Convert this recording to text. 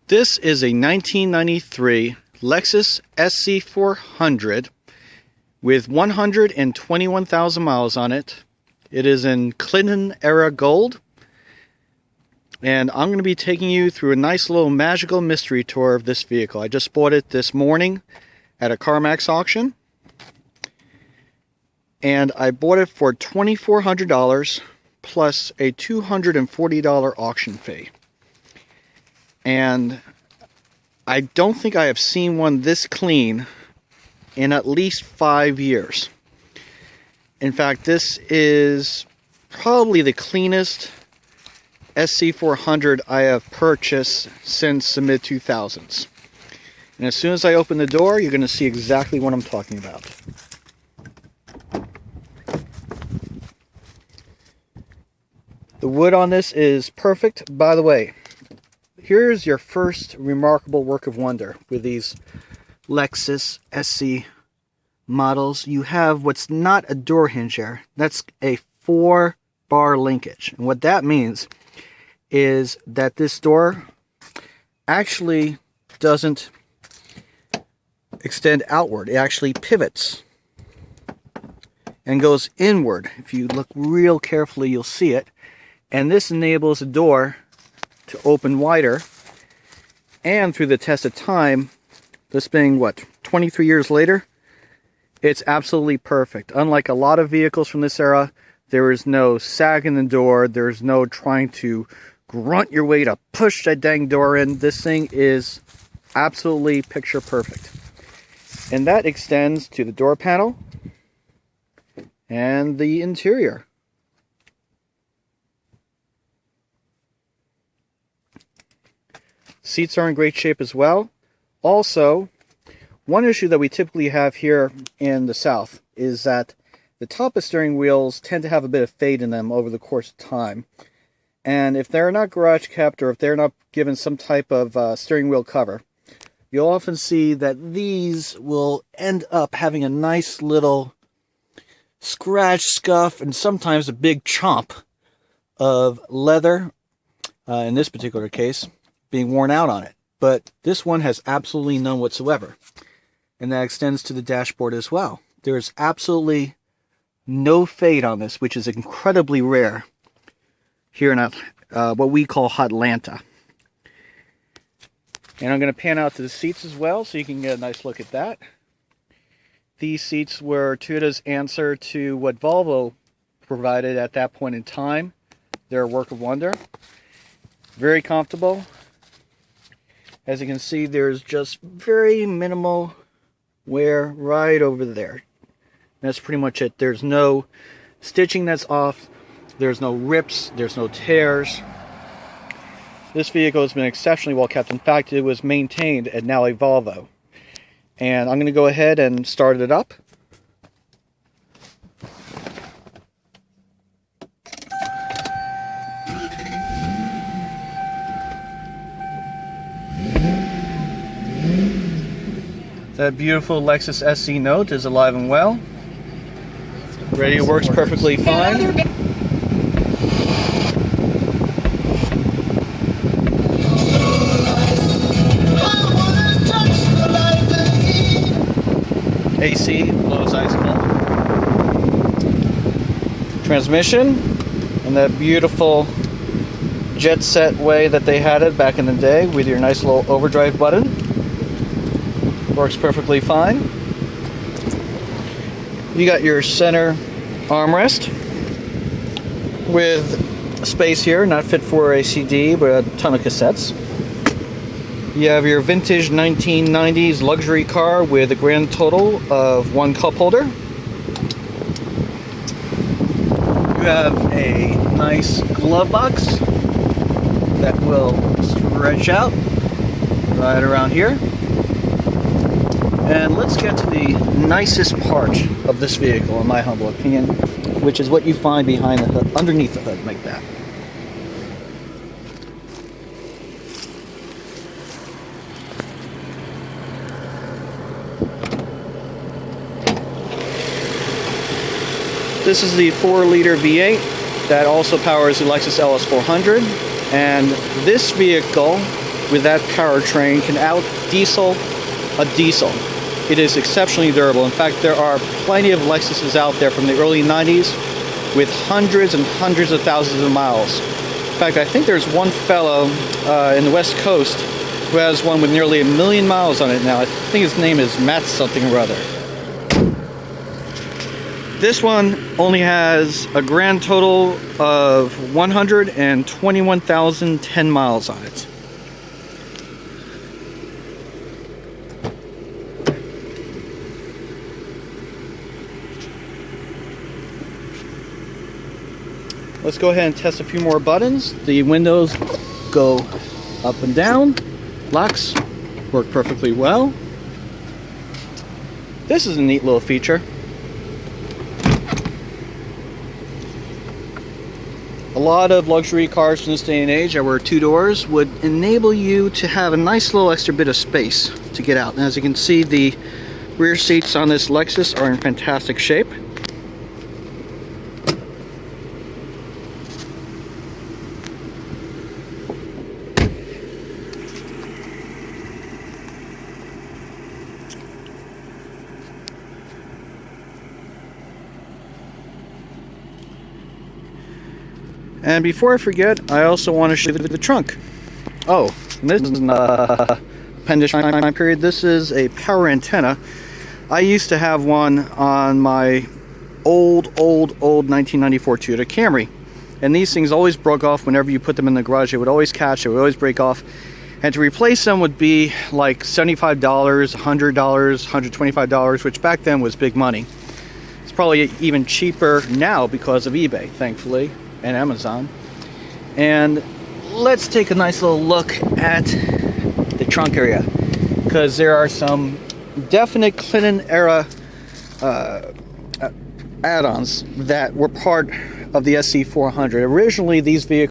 This is a 1993 Lexus SC400 with 121,000 miles on it. It is in Clinton era gold. And I'm going to be taking you through a nice little magical mystery tour of this vehicle. I just bought it this morning at a Carmax auction. And I bought it for $2,400 plus a $240 auction fee. And I don't think I have seen one this clean in at least 5 years. In fact, this is probably the cleanest SC400 I have purchased since the mid-2000s. And as soon as I open the door, you're going to see exactly what I'm talking about. The wood on this is perfect. By the way, here's your first remarkable work of wonder with these Lexus SC models. You have what's not a door hinge here. That's a 4-bar linkage. And what that means is that this door actually doesn't extend outward. It actually pivots and goes inward. If you look real carefully, you'll see it. And this enables the door to open wider, and through the test of time, this being what, 23 years later, it's absolutely perfect. Unlike a lot of vehicles from this era, there is no sag in the door, there's no trying to grunt your way to push that dang door in. This thing is absolutely picture perfect. And that extends to the door panel and the interior. Seats are in great shape as well. Also, one issue that we typically have here in the South is that the top of steering wheels tend to have a bit of fade in them over the course of time. And if they're not garage kept, or if they're not given some type of steering wheel cover, you'll often see that these will end up having a nice little scratch, scuff, and sometimes a big chomp of leather, in this particular case, being worn out on it. But this one has absolutely none whatsoever. And that extends to the dashboard as well. There's absolutely no fade on this, which is incredibly rare here in what we call Hotlanta. And I'm going to pan out to the seats as well, so you can get a nice look at that. These seats were Toyota's answer to what Volvo provided at that point in time. They're a work of wonder. Very comfortable. As you can see, there's just very minimal wear right over there. That's pretty much it. There's no stitching that's off. There's no rips. There's no tears. This vehicle has been exceptionally well kept. In fact, it was maintained at now a Volvo. And I'm going to go ahead and start it up. That beautiful Lexus SC note is alive and well. Radio works perfectly fine. AC blows ice cold. Transmission in that beautiful jet set way that they had it back in the day with your nice little overdrive button. Works perfectly fine. You got your center armrest with a space here, not fit for a CD, but a ton of cassettes. You have your vintage 1990s luxury car with a grand total of 1 cup holder. You have a nice glove box that will stretch out right around here. And let's get to the nicest part of this vehicle, in my humble opinion, which is what you find behind the hood, underneath the hood, like that. This is the 4-liter V8 that also powers the Lexus LS400, and this vehicle with that powertrain can out-diesel a diesel. It is exceptionally durable. In fact, there are plenty of Lexuses out there from the early 90s with hundreds and hundreds of thousands of miles. In fact, I think there's one fellow in the West Coast who has one with nearly 1 million miles on it now. I think his name is Matt something or other. This one only has a grand total of 121,010 miles on it. Let's go ahead and test a few more buttons. The windows go up and down. Locks work perfectly well. This is a neat little feature. A lot of luxury cars from this day and age that were 2 doors would enable you to have a nice little extra bit of space to get out. And as you can see, the rear seats on this Lexus are in fantastic shape. And before I forget, I also want to show you the trunk. Oh, this is an appendage time period. This is a power antenna. I used to have one on my old 1994 Toyota Camry. And these things always broke off whenever you put them in the garage. They would always catch, they would always break off. And to replace them would be like $75, $100, $125, which back then was big money. It's probably even cheaper now because of eBay, thankfully, and Amazon. And let's take a nice little look at the trunk area, because there are some definite Clinton era add-ons that were part of the SC400. Originally, these vehicles